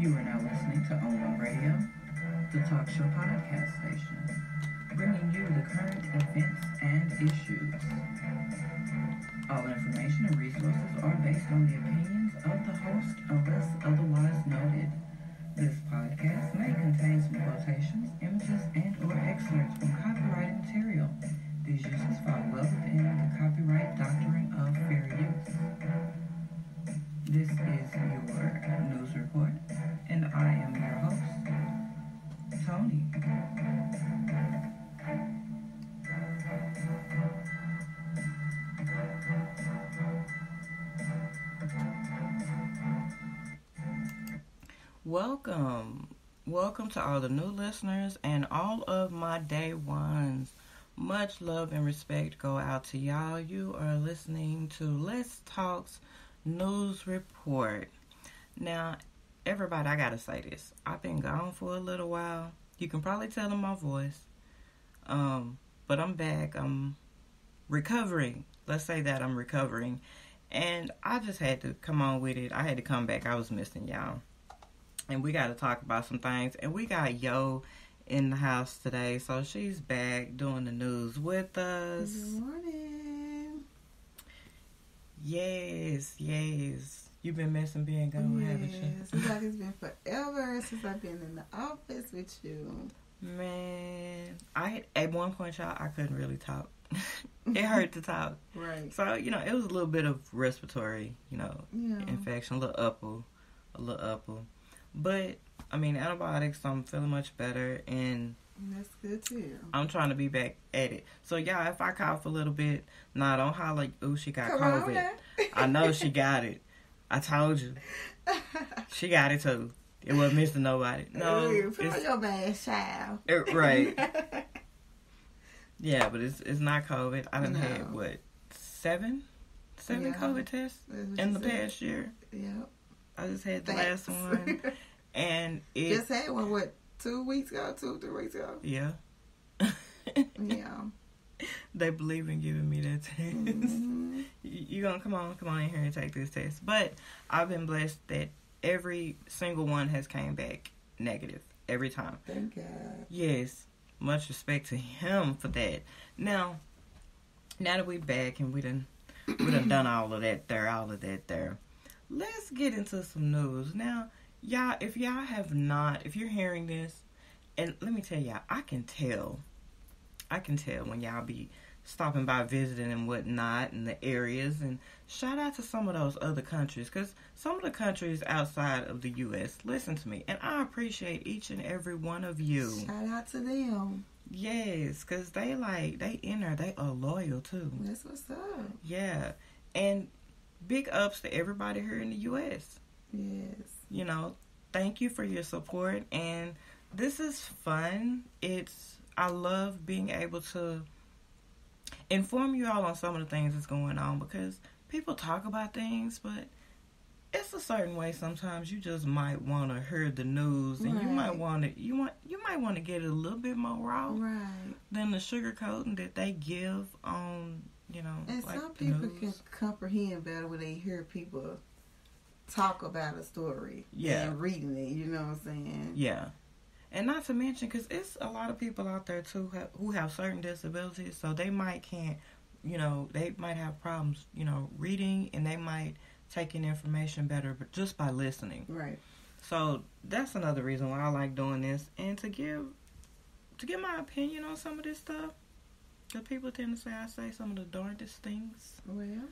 You are now listening to On Radio, the talk show podcast station, bringing you the current events and issues. All information and resources are based on the opinions of the host unless otherwise noted. This podcast may contain some quotations, images, and or excerpts from copyrighted material. These uses fall well within the copyright doctrine of fair use. This is your news report, and I am your host, Tony. Welcome to all the new listeners and all of my day ones. Much love and respect go out to y'all. You are listening to Let's Talk's News Report. Now, everybody, I gotta say this. I've been gone for a little while. You can probably tell in my voice. But I'm back. I'm recovering. Let's say that I'm recovering. And I just had to come on with it. I had to come back. I was missing y'all. And we got to talk about some things. And we got Yo in the house today. So she's back doing the news with us. Good morning. Yes. You've been missing being gone, haven't you? Yes. It's like it's been forever since I've been in the office with you. Man, at one point, y'all, I couldn't really talk. It hurt to talk. Right. So, it was a little bit of respiratory, infection, a little upper. But, antibiotics, I'm feeling much better, and that's good too. I'm trying to be back at it. So, y'all, if I cough a little bit, don't holler like, ooh, she got COVID. I know she got it. I told you. She got it too. It wasn't missing nobody. No. Put on your mask, child. Right. Yeah, but it's not COVID. I done had, seven COVID tests in the past year? Yep. I just had the last one. And it... Just had one, 2 weeks ago? 3 weeks ago? Yeah. Yeah. They believe in giving me that test. Mm-hmm. You gonna come on in here and take this test. But I've been blessed that every single one has came back negative every time. Thank God. Yes. Much respect to him for that. Now that we back and we done done all of that there. Let's get into some news. Now, y'all, if you're hearing this, and let me tell y'all, I can tell when y'all be stopping by visiting and whatnot in the areas, and shout out to some of those other countries, because some of the countries outside of the U.S. listen to me, and I appreciate each and every one of you. Shout out to them. Yes, because they are loyal too. That's what's up. Yeah, and big ups to everybody here in the U.S. Yes. Thank you for your support, and this is fun. I love being able to inform you all on some of the things that's going on, because people talk about things, but it's a certain way sometimes you just might want to hear the news, and you might want to get it a little bit more raw than the sugarcoating that they give on, and like some people news. can comprehend better when they hear people talk about a story than reading it, you know what I'm saying? Yeah. And not to mention, because it's a lot of people out there, too, who have certain disabilities, so they might they might have problems, reading, and they might take in information better but just by listening. Right. So that's another reason why I like doing this, and to give my opinion on some of this stuff, because people tend to say I say some of the darndest things. Well,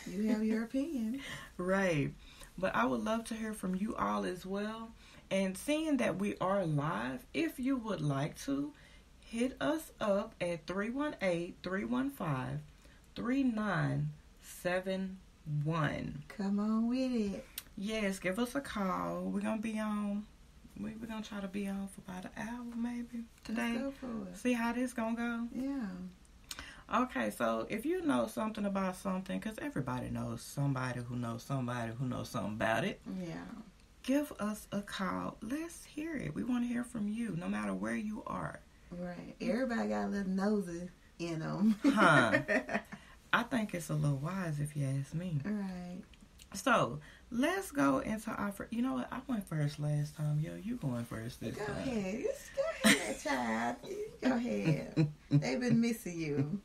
you have your opinion. Right. But I would love to hear from you all as well. And seeing that we are live, if you would like to, hit us up at 318-315-3971. Come on with it. Yes, give us a call. We're going to be on. We're going to try to be on for about an hour maybe today. Let's go for it. See how this going to go? Yeah. Okay, so if you know something about something, because everybody knows somebody who knows somebody who knows something about it. Yeah. Give us a call. Let's hear it. We want to hear from you, no matter where you are. Right. Everybody got a little nosy in them. Huh. I think it's a little wise, if you ask me. Right. So, let's go into our... You know what? I went first last time. Yo, you going first this time. Go ahead, child. Go ahead. They've been missing you.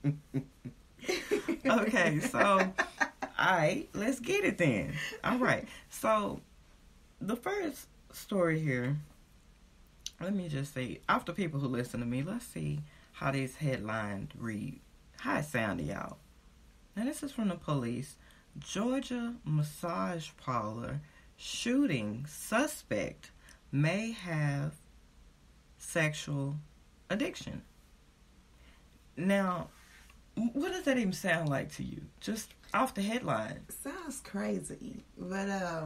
Okay, so... All right, let's get it then. All right. So, the first story here... Let me just say, after people who listen to me, let's see how this headline read. How it sound to y'all. Now, this is from the police. Georgia massage parlor shooting suspect may have sexual addiction. Now, what does that even sound like to you? Just off the headline. Sounds crazy, but I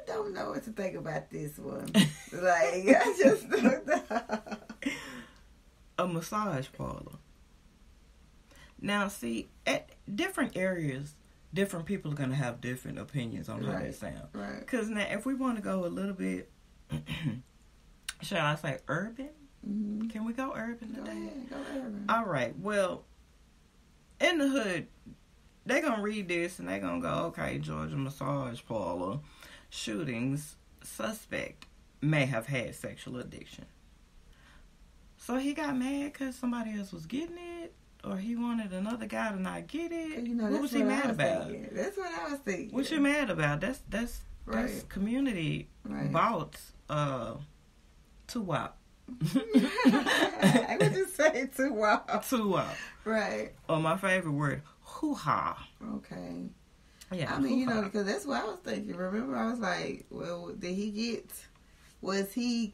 don't know what to think about this one. Like, I just don't know. A massage parlor. Now, see, at different areas, different people are going to have different opinions on how they sound. Right. Because now, if we want to go a little bit, shall I say urban? Mm-hmm. Can we go urban today? Go urban. All right. Well, in the hood, they're going to read this and they're going to go, okay, Georgia massage parlor shootings, suspect may have had sexual addiction. So he got mad because somebody else was getting it? Or he wanted another guy to not get it? You know, what was he mad about? Thinking. That's what I was thinking. What you mad about? That's community bought Two-wop. I would just say Two-wop. Two-wop. Right. Or my favorite word, hoo-ha. Okay. Yeah, I mean, you know, because that's what I was thinking. Remember, I was like, well, was he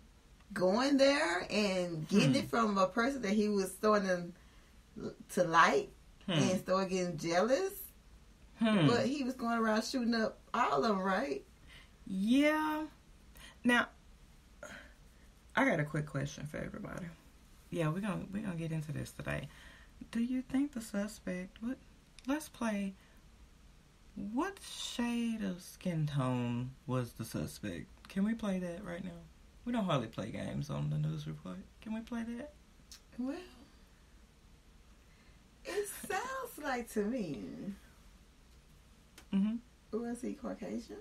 going there and getting it from a person that he was starting to like and start getting jealous? But he was going around shooting up all of them, right? Yeah. Now, I got a quick question for everybody. Yeah, we're gonna get into this today. Do you think the suspect let's play, what shade of skin tone was the suspect? Can we play that right now? We don't hardly play games on the news report. Can we play that? Well, it sounds like to me. Mm-hmm. Was he Caucasian?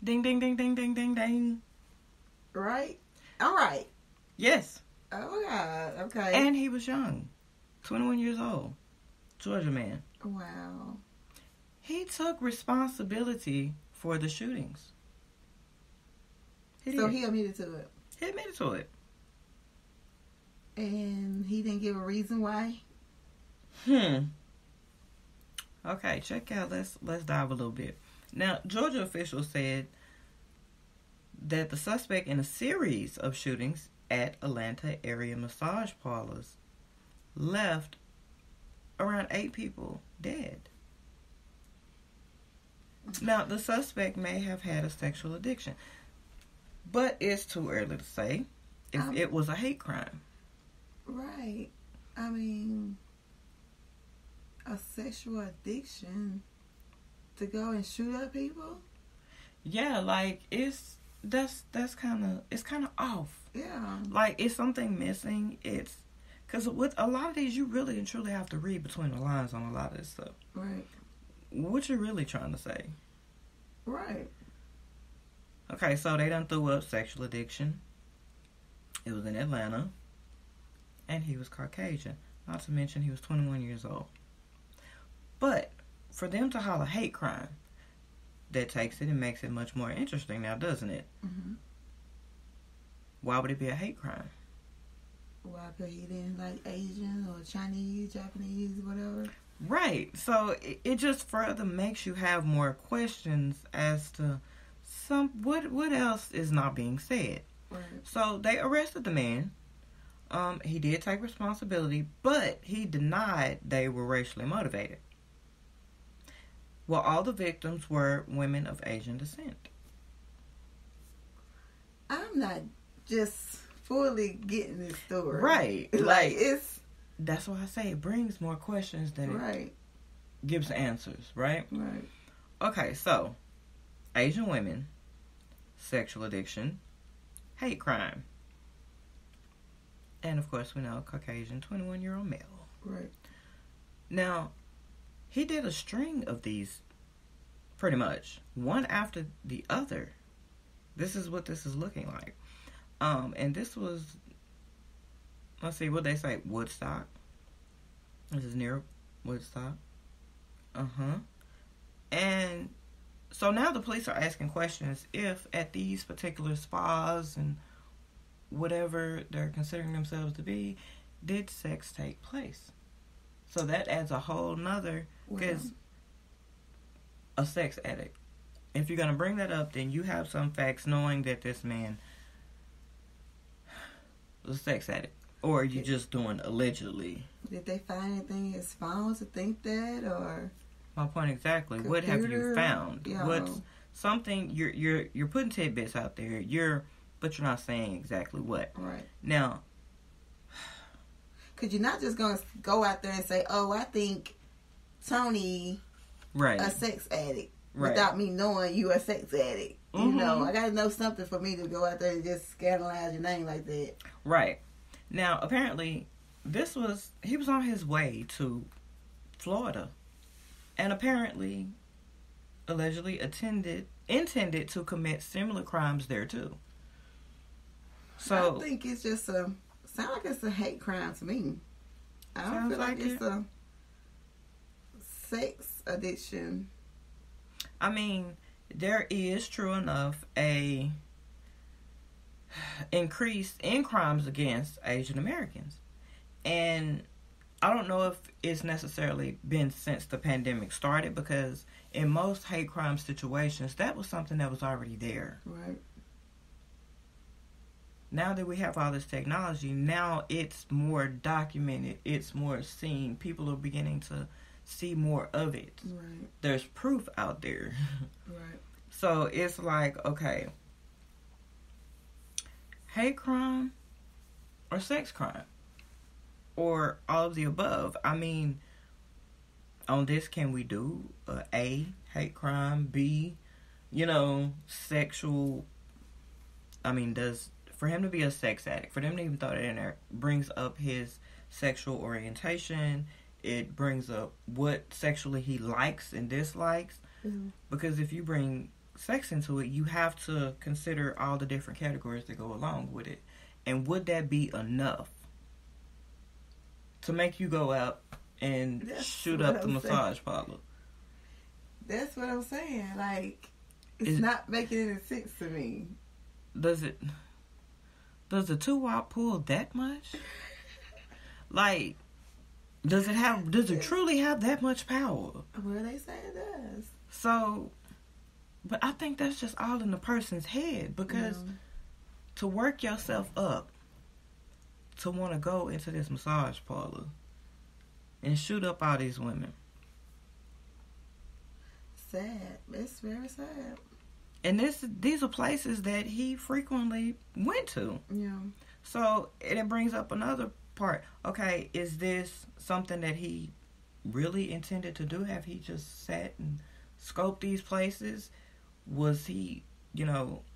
Ding, ding, ding, ding, ding, ding, ding. Right? All right. Yes. Oh, God. Okay. And he was young. 21 years old. Georgia man. Wow. He took responsibility for the shootings. So he admitted to it? He admitted to it. And he didn't give a reason why? Okay, check out. Let's dive a little bit. Now, Georgia officials said that the suspect in a series of shootings at Atlanta area massage parlors left around 8 people dead. Now, the suspect may have had a sexual addiction, but it's too early to say if it was a hate crime. Right. I mean, a sexual addiction to go and shoot up people? Yeah, like that's kind of off. Yeah. Like, it's something missing. It's because with a lot of these, you really and truly have to read between the lines on a lot of this stuff. Right. What you really trying to say? Right. Okay, so they done threw up sexual addiction. It was in Atlanta. And he was Caucasian. Not to mention he was 21 years old. But for them to holler hate crime, that takes it and makes it much more interesting now, doesn't it? Mm-hmm. Why would it be a hate crime? Why? Because he didn't like Asian or Chinese, Japanese, whatever. Right. So it just further makes you have more questions as to what else is not being said. Right. So they arrested the man. He did take responsibility, but he denied they were racially motivated. Well, all the victims were women of Asian descent. I'm not just fully getting this story. Right. Like it's... That's why I say it brings more questions than it gives answers, right? Right. Okay, so Asian women, sexual addiction, hate crime. And of course, we know Caucasian, 21-year-old male. Right. Now, he did a string of these, pretty much, one after the other. This is what this is looking like. And this was, let's see, what they say, Woodstock. This is near Woodstock. And so now the police are asking questions if at these particular spas and whatever they're considering themselves to be, did sex take place? So that adds a whole nother, because a sex addict. If you're going to bring that up, then you have some facts knowing that this man was a sex addict. Or are you just doing allegedly? Did they find anything in his phone to think that, or? My point exactly. Computer? What have you found? Yeah. What's something you're putting tidbits out there. But you're not saying exactly what. Right. Now, because you're not just going to go out there and say, "Oh, I think Tony, a sex addict," without me knowing you a sex addict. You know, I got to know something for me to go out there and just scandalize your name like that. Right. Now, apparently, he was on his way to Florida, and apparently, allegedly intended to commit similar crimes there too. So I think it's just sound like it's a hate crime to me. I don't feel like it's a sex addiction. I mean, there is, true enough, a increase in crimes against Asian Americans. And I don't know if it's necessarily been since the pandemic started, because in most hate crime situations, that was something that was already there. Right. Now that we have all this technology, now it's more documented, it's more seen. People are beginning to see more of it. Right. There's proof out there. Right. So it's like, okay, hate crime or sex crime or all of the above. I mean, on this, can we do A, hate crime, B, sexual? I mean, for him to be a sex addict, for them to even throw that in there, brings up his sexual orientation. It brings up what sexually he likes and dislikes. Mm-hmm. Because if you bring sex into it, you have to consider all the different categories that go along with it. And would that be enough to make you go out and shoot up the massage parlor? That's what I'm saying. Like, it's not making any sense to me. Does the 2-wop pull that much? Like, does it truly have that much power? Well, they say it does. So, but I think that's just all in the person's head, because to work yourself up to want to go into this massage parlor and shoot up all these women. Sad. It's very sad. And these are places that he frequently went to. Yeah. So, and it brings up another part. Okay, is this something that he really intended to do? Have he just sat and scoped these places? Was he,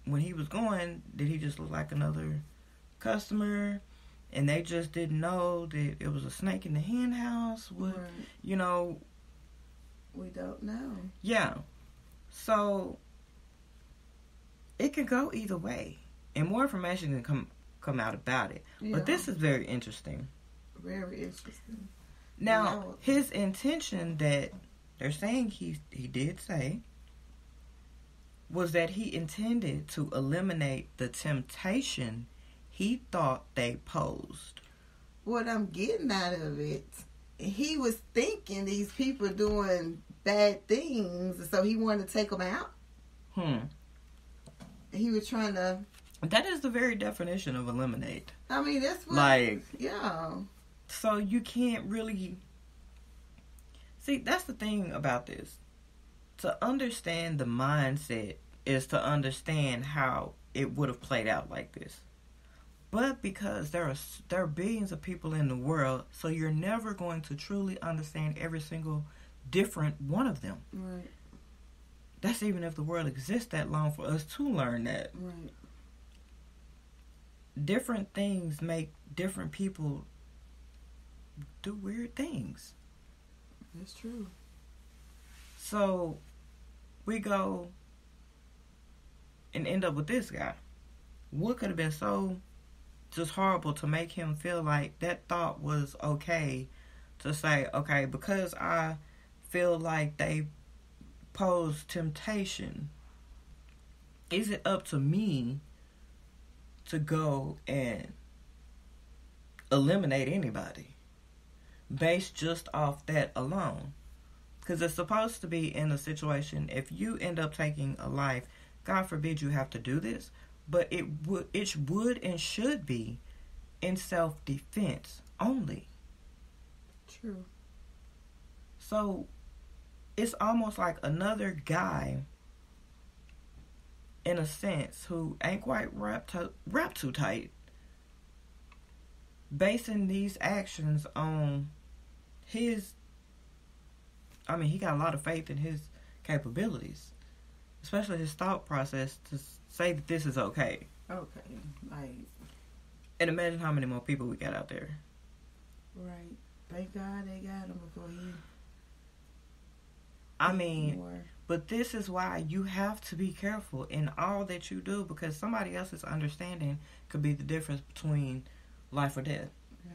when he was going, did he just look like another customer and they just didn't know that it was a snake in the hen house? Right. We don't know. Yeah. So it could go either way, and more information can come out about it. Yeah. But this is very interesting. Very interesting. Now, his intention that they're saying he did say was that he intended to eliminate the temptation he thought they posed. What I'm getting out of it, he was thinking these people doing bad things, so he wanted to take them out. He was trying to... That is the very definition of eliminate. I mean, that's what... Like... Yeah. So you can't really... See, that's the thing about this. To understand the mindset is to understand how it would have played out like this. But because there are billions of people in the world, so you're never going to truly understand every single different one of them. Right. That's even if the world exists that long for us to learn that. Right. Different things make different people do weird things. That's true. So we go and end up with this guy. What could have been so just horrible to make him feel like that thought was okay to say, okay, because I feel like they pose temptation, is it up to me to go and eliminate anybody based just off that alone? Because it's supposed to be in a situation, if you end up taking a life, God forbid you have to do this, but it would and should be in self-defense only. True. So it's almost like another guy, in a sense, who ain't quite wrapped too tight, basing these actions on his, he got a lot of faith in his capabilities, especially his thought process to say that this is okay. Okay, like. And imagine how many more people we got out there. Right. Thank God they got him before he. But this is why you have to be careful in all that you do, because somebody else's understanding could be the difference between life or death. Yeah.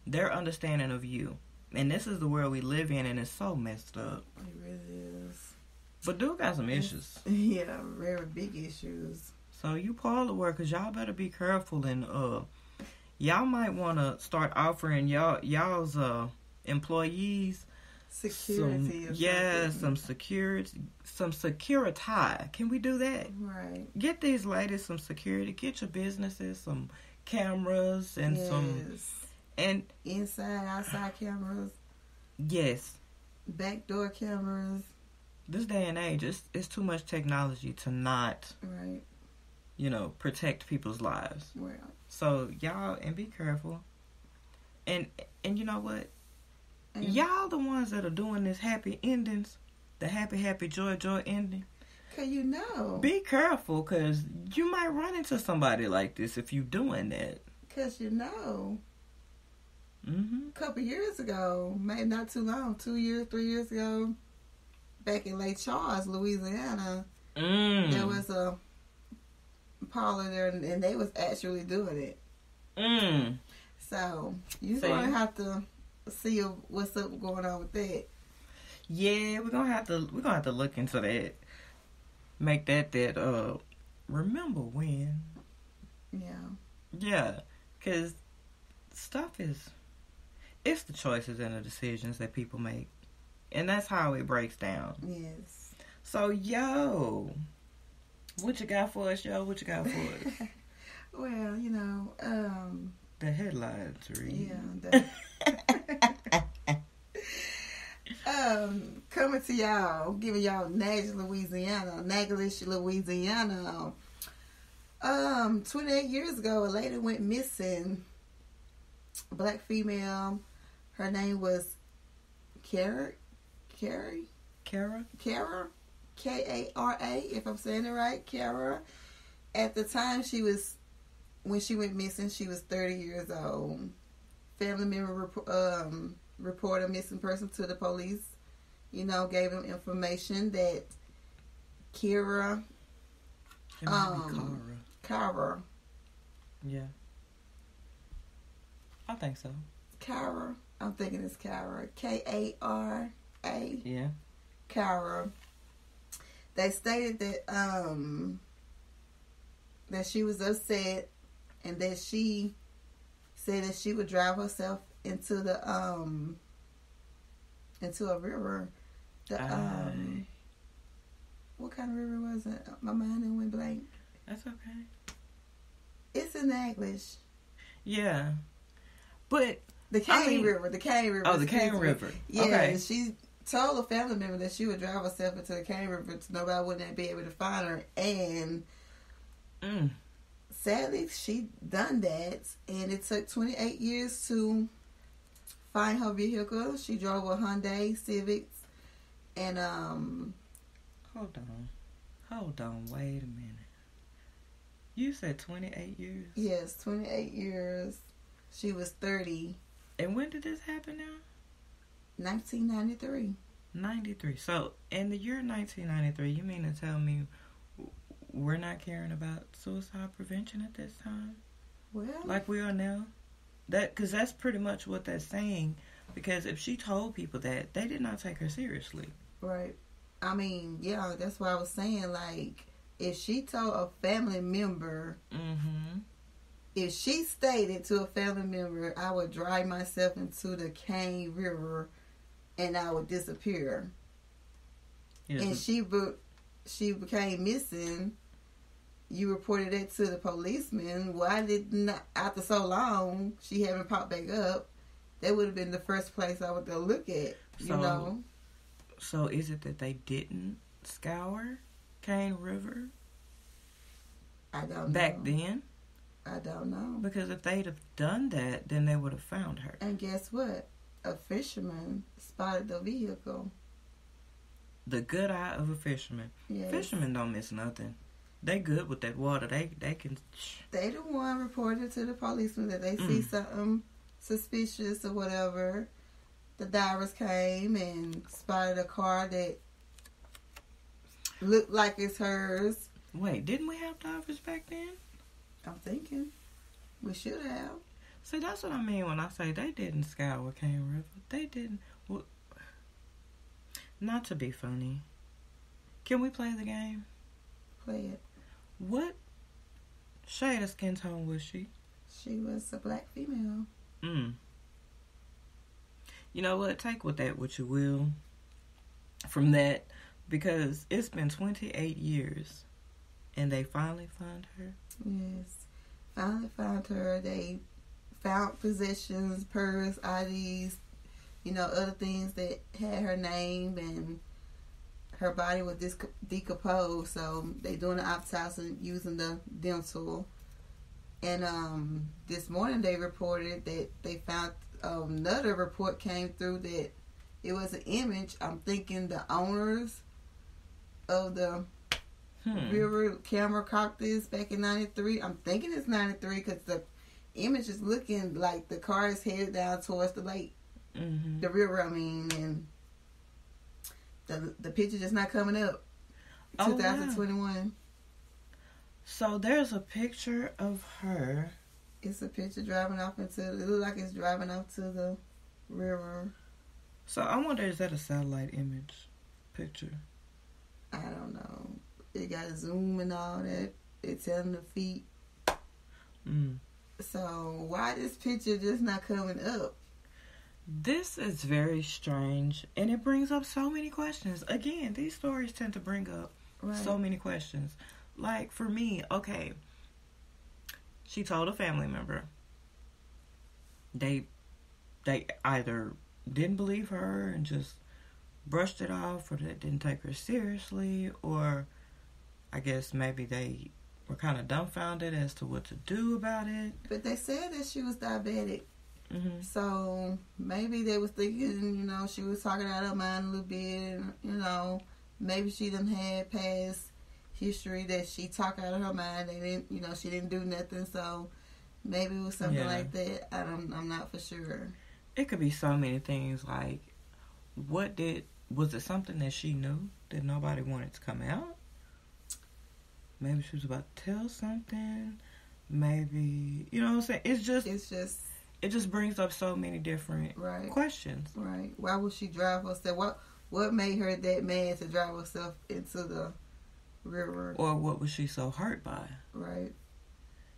Their understanding of you. And this is the world we live in, and it's so messed up. It really is. But dude got some issues. Yeah, very big issues. So you parlor workers, y'all better be careful, and y'all might want to start offering y'all's employees security. Some security. Can we do that? Right. Get these ladies some security. Get your businesses some cameras and and inside, outside cameras. Yes. Backdoor cameras. This day and age, it's too much technology to not, right, protect people's lives. Well, so y'all, and be careful. And you know what? Y'all the ones that are doing this happy endings, the happy joy ending. 'Cause be careful, 'cause you might run into somebody like this if you doing that. 'Cause Mm-hmm. A couple years ago, maybe not too long, 2 years, 3 years ago, back in Lake Charles, Louisiana, there was a parlor there, and they was actually doing it. So you're gonna have to see what's up going on with that. Yeah, we're gonna have to look into that. Make that remember when. Yeah. Yeah, 'cause stuff it's the choices and the decisions that people make. And that's how it breaks down. Yes. So, what you got for us, yo? What you got for us? Well, the headlines read. Yeah. Coming to y'all, giving y'all Natchez, Louisiana. 28 years ago, a lady went missing. A black female. Her name was Kara, Kara, Kara, if I'm saying it right, Kara. At the time when she went missing, she was 30 years old. Family member reported a missing person to the police. Gave them information that Kara. It might be Kara. Yeah. I think so. Kara. I'm thinking it's Kara. Kara. Yeah. Kara. They stated that that she was upset, and that she said that she would drive herself into a river. What kind of river was it? My mind went blank. That's okay. It's in Natchez. Yeah. But the Cane River. Oh, the Cane River. Yeah, okay. She told a family member that she would drive herself into the Cane River so nobody wouldn't be able to find her. And sadly, she done that, and it took 28 years to find her vehicle. She drove a Hyundai Civic, and Hold on, wait a minute. You said 28 years? Yes, 28 years. She was 30. And when did this happen now? 1993. 93. So, in the year 1993, you mean to tell me we're not caring about suicide prevention at this time? Well, like we are now? Because that's pretty much what that's saying. Because if she told people that, they did not take her seriously. Right. I mean, yeah, that's what I was saying. Like, if she told a family member, if she stated to a family member, I would drive myself into the Cane River and I would disappear. Yes. And she became missing. You reported that to the policeman. Why did not, after so long, she haven't popped back up? That would have been the first place I would go look at, you know? So is it that they didn't scour Cane River? I don't know. Back then? I don't know. Because if they'd have done that, then they would have found her. And guess what? A fisherman spotted the vehicle. The good eye of a fisherman. Yes. Fishermen don't miss nothing. They good with that water. They can... They the one reported to the policeman that they see something suspicious or whatever. The divers came and spotted a car that looked like it's hers. Wait, didn't we have divers back then? I'm thinking we should have. See, that's what I mean when I say they didn't scour Cane River. They didn't. Well, not to be funny. Can we play the game? Play it. What shade of skin tone was she? She was a black female. You know what? Take with that what you will from that, because it's been 28 years and they finally found her. Yes. Finally found her. They found possessions, purse, IDs, you know, other things that had her name, and her body was decomposed, so they doing an autopsy using the dental. And this morning they reported that they found another report came through that it was an image. I'm thinking the owners of the river camera caught this back in 93. I'm thinking it's 93 because the image is looking like the car is headed down towards the lake. The river, I mean, and the picture just not coming up. 2021. Wow. So there's a picture of her. It's a picture driving off into. It looks like it's driving off to the river. So I wonder, is that a satellite image picture? I don't know. It got a zoom and all that. It's telling the feet. So why this picture just not coming up? This is very strange, and it brings up so many questions. Again, these stories tend to bring up so many questions. Like, for me, okay, she told a family member. They either didn't believe her and just brushed it off, or they didn't take her seriously, or I guess maybe they were kind of dumbfounded as to what to do about it. But they said that she was diabetic. So maybe they was thinking, you know, she was talking out her mind a little bit. You know, maybe she done had past history that she talked out of her mind. They didn't, you know, she didn't do nothing. So maybe it was something like that. I'm not for sure. It could be so many things. Like, was it something that she knew that nobody wanted to come out? Maybe she was about to tell something. Maybe, you know what I'm saying? It just brings up so many different questions. Right. Why would she drive herself? What made her that mad to drive herself into the river? Or what was she so hurt by? Right.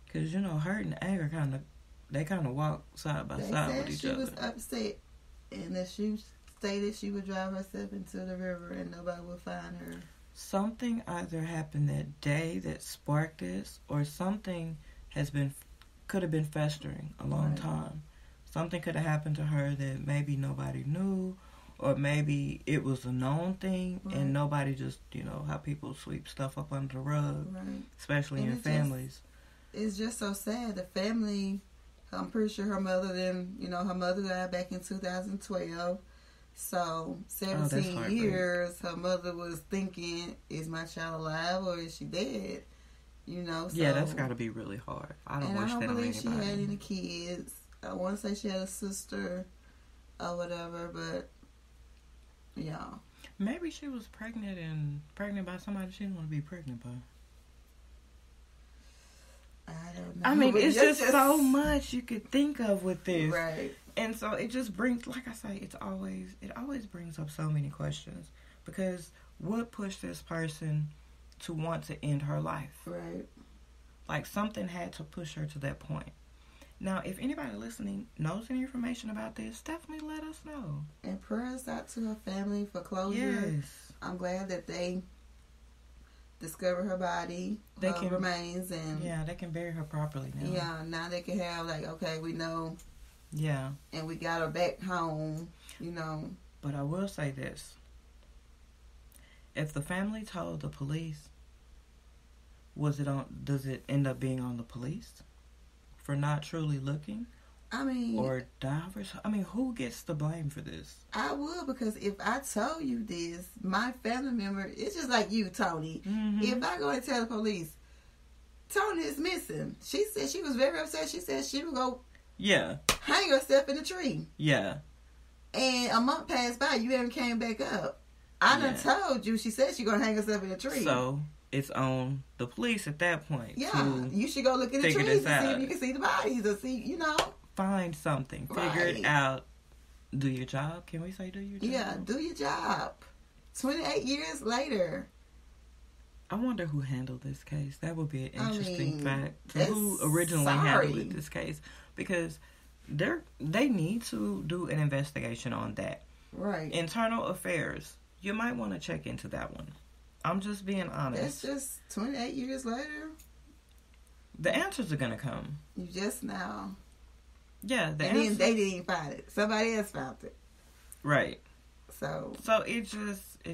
Because, you know, hurt and anger kind of walk side by side with each other. She was upset, and that she stated she would drive herself into the river and nobody would find her. Something either happened that day that sparked this, or something could have been festering a long time. Something could have happened to her that maybe nobody knew, or maybe it was a known thing and nobody just, you know, how people sweep stuff up under the rug, especially in families. It's just so sad. The family, I'm pretty sure her mother died back in 2012. So 17 years, her mother was thinking, is my child alive or is she dead? You know, so, yeah, that's got to be really hard. I don't wish that on anybody. believe she had any kids. I want to say she had a sister or whatever, but yeah. Maybe she was pregnant by somebody she didn't want to be pregnant by. I don't know. I mean, it's just so much you could think of with this. Right. And so it just brings, like I say, it always brings up so many questions. Because what pushed this person to want to end her life? Right. Like, something had to push her to that point. Now, if anybody listening knows any information about this, definitely let us know. And prayers out to her family for closure. Yes. I'm glad that they discovered her body, her remains, and yeah, they can bury her properly now. Yeah, now they can have like, okay, we know. Yeah. And we got her back home, you know. But I will say this: if the family told the police, does it end up being on the police for not truly looking? I mean, or divers? I mean, who gets the blame for this? I would, because if I told you this, my family member, it's just like you, Toni. Mm-hmm. If I go and tell the police, Toni is missing. She said she was very upset. She said she would go hang herself in a tree. Yeah. And a month passed by, you haven't came back up. I done told you, she said she gonna hang herself in a tree. So it's on the police at that point. Yeah, you should go look in the trees and see if you can see the bodies or see, you know. Find something. Figure it out. Do your job. Can we say do your job? Yeah, do your job. 28 years later. I wonder who handled this case. That would be an interesting fact. Who originally handled this case. Because they need to do an investigation on that. Right. Internal affairs. You might want to check into that one. I'm just being honest. That's just 28 years later. The answers are going to come. You just now. Yeah, then they didn't even find it. Somebody else found it. Right. So it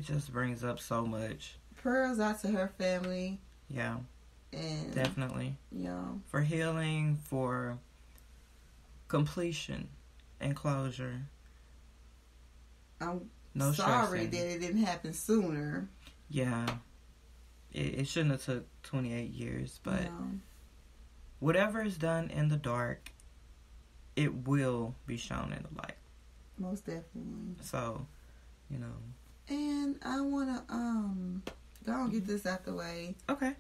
just brings up so much. Prayers out to her family. Yeah. And definitely. Yeah. For healing, for completion and closure. I'm sorry that it didn't happen sooner. Yeah. It shouldn't have took 28 years, but whatever is done in the dark, it will be shown in the light. Most definitely. So, you know. And I want to go and get this out the way. Okay.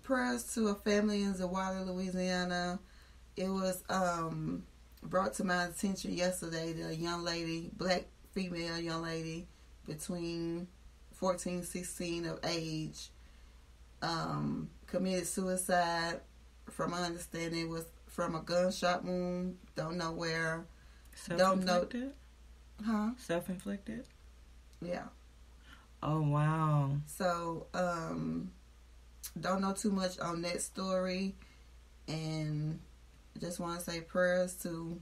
Prayers to a family in Zawala, Louisiana. It was brought to my attention yesterday that a young lady, black female young lady, between 14 16 of age, committed suicide. From my understanding, it was from a gunshot wound. Don't know where. Self-inflicted? Huh? Self-inflicted? Yeah. Oh, wow. So, don't know too much on that story. And just want to say prayers to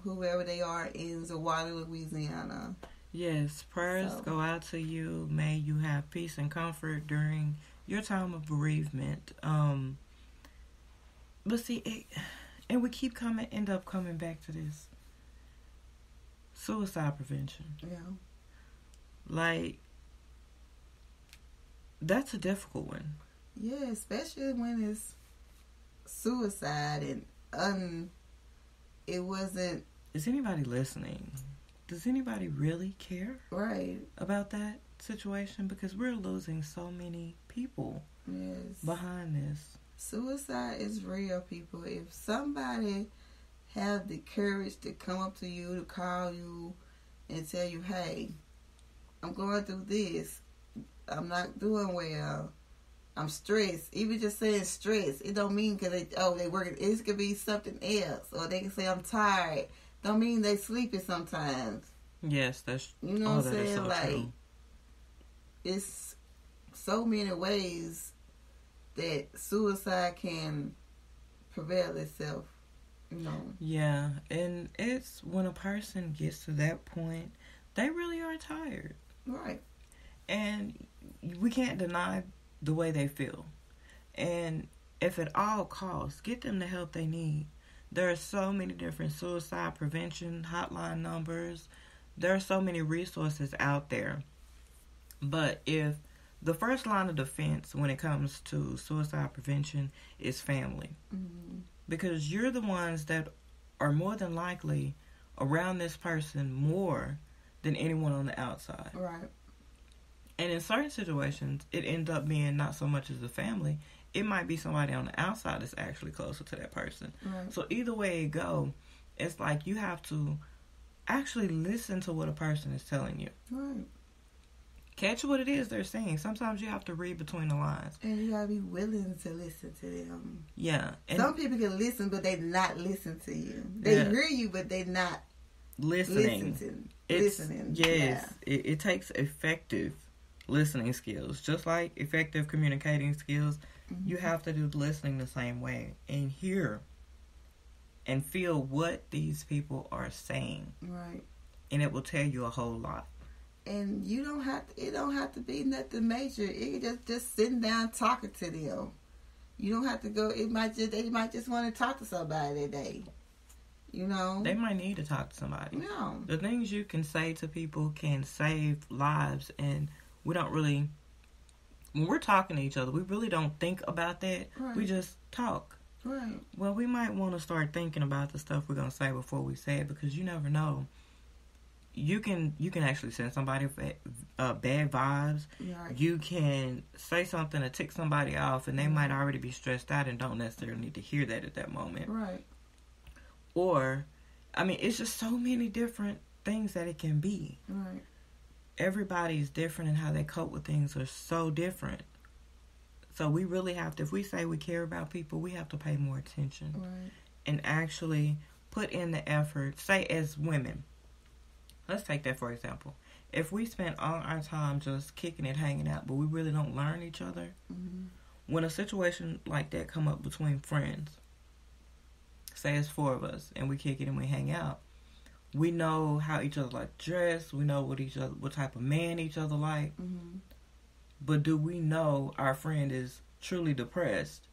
whoever they are in Zawala, Louisiana. Yes, prayers go out to you. May you have peace and comfort during your time of bereavement. But see, and we end up coming back to this. Suicide prevention. Yeah. Like, that's a difficult one. Yeah, especially when it's suicide and it wasn't. Is anybody listening? Does anybody really care? Right. About that situation? Because we're losing so many people. Yes. Behind this. Suicide is real, people. If somebody have the courage to come up to you, to call you, and tell you, hey, I'm going through this. I'm not doing well. I'm stressed. Even just saying stress, it don't mean because they working. It could be something else. Or they can say, I'm tired. Don't mean they sleepy sometimes. Yes, that's... You know what I'm saying? So like, true. It's so many ways that suicide can prevail itself, you know. Yeah, and it's when a person gets to that point, they really are tired. Right. And we can't deny the way they feel. And if at all costs, get them the help they need. There are so many different suicide prevention hotline numbers. There are so many resources out there. But if the first line of defense when it comes to suicide prevention is family. Mm-hmm. Because you're the ones that are more than likely around this person more than anyone on the outside. Right. And in certain situations, it ends up being not so much as a family. It might be somebody on the outside that's actually closer to that person. Right. So either way it go, it's like you have to actually listen to what a person is telling you. Right. Catch what it is they're saying. Sometimes you have to read between the lines. And you gotta be willing to listen to them. Yeah. And some people can listen, but they not listen to you. They hear you, but they not listening. Listening. Yes. Yeah. It takes effective listening skills. Just like effective communicating skills, you have to do listening the same way. And hear and feel what these people are saying. Right. And it will tell you a whole lot. And you don't have to, it don't have to be nothing major. It just sitting down talking to them. You don't have to go, they might just want to talk to somebody that day. You know? They might need to talk to somebody. No. The things you can say to people can save lives, and we don't really, when we're talking to each other, we really don't think about that. Right. We just talk. Right. Well, we might want to start thinking about the stuff we're going to say before we say it, because you never know. You can actually send somebody bad vibes. Right. You can say something to tick somebody off, and they might already be stressed out and don't necessarily need to hear that at that moment. Right. Or, I mean, it's just so many different things that it can be. Right. Everybody's different, and how they cope with things are so different. So we really have to, if we say we care about people, we have to pay more attention. Right. And actually put in the effort. Say as women, let's take that for example. If we spend all our time just kicking it, hanging out, but we really don't learn each other, when a situation like that come up between friends, say it's 4 of us, and we kick it and we hang out, we know how each other like to dress, we know what type of man each other like, but do we know our friend is truly depressed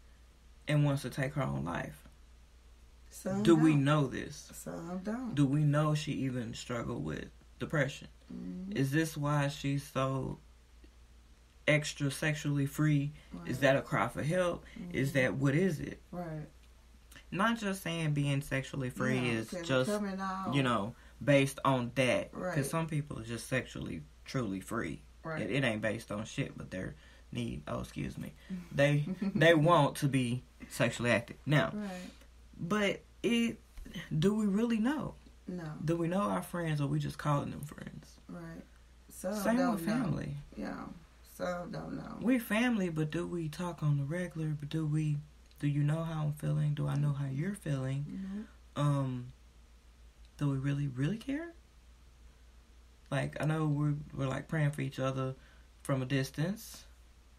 and wants to take her own life? Some do don't. we know this? Some don't. Do we know she even struggled with depression? Is this why she's so extra sexually free? Right. Is that a cry for help? Is that, what is it? Right. Not just saying being sexually free is just, out. you know, based on that. Right. Because some people are just sexually, truly free. Right. It ain't based on shit, but they want to be sexually active. Now, right. But do we really know? No. Do we know our friends, or we just calling them friends? Right. Some Same don't with family. Know. Yeah. Some don't know. We're family, but do we talk on the regular? But do you know how I'm feeling? Do I know how you're feeling? Do we really, really care? Like, I know we're like praying for each other from a distance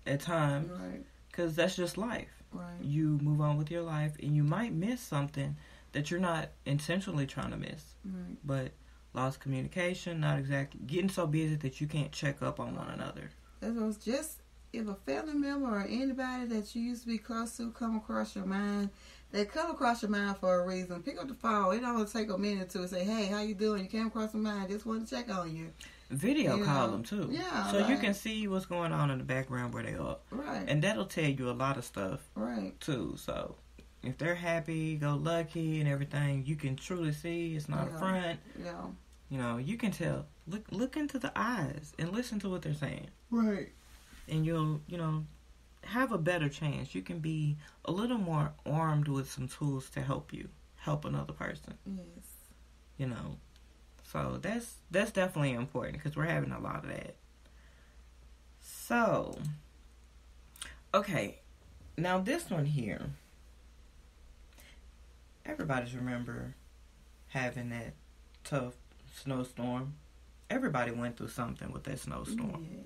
at times. Right. Because that's just life. Right. You move on with your life, and you might miss something that you're not intentionally trying to miss. Right. But lost communication, not exactly, getting so busy that you can't check up on one another. That was just, if a family member or anybody that you used to be close to come across your mind, they come across your mind for a reason. Pick up the phone. It don't take a minute to say, hey, how you doing? You came across my mind. Just want to check on you. Video call them too. Yeah. So you can see what's going on in the background where they are. Right. And that'll tell you a lot of stuff. Right. Too. So if they're happy, go lucky and everything, you can truly see it's not a front. Yeah. You know, you can tell. Look into the eyes and listen to what they're saying. Right. And you'll, have a better chance. You can be a little more armed with some tools to help another person. Yes. So that's definitely important, because we're having a lot of that. So, okay, now this one here, everybody's remember having that tough snowstorm. Everybody went through something with that snowstorm. Yeah.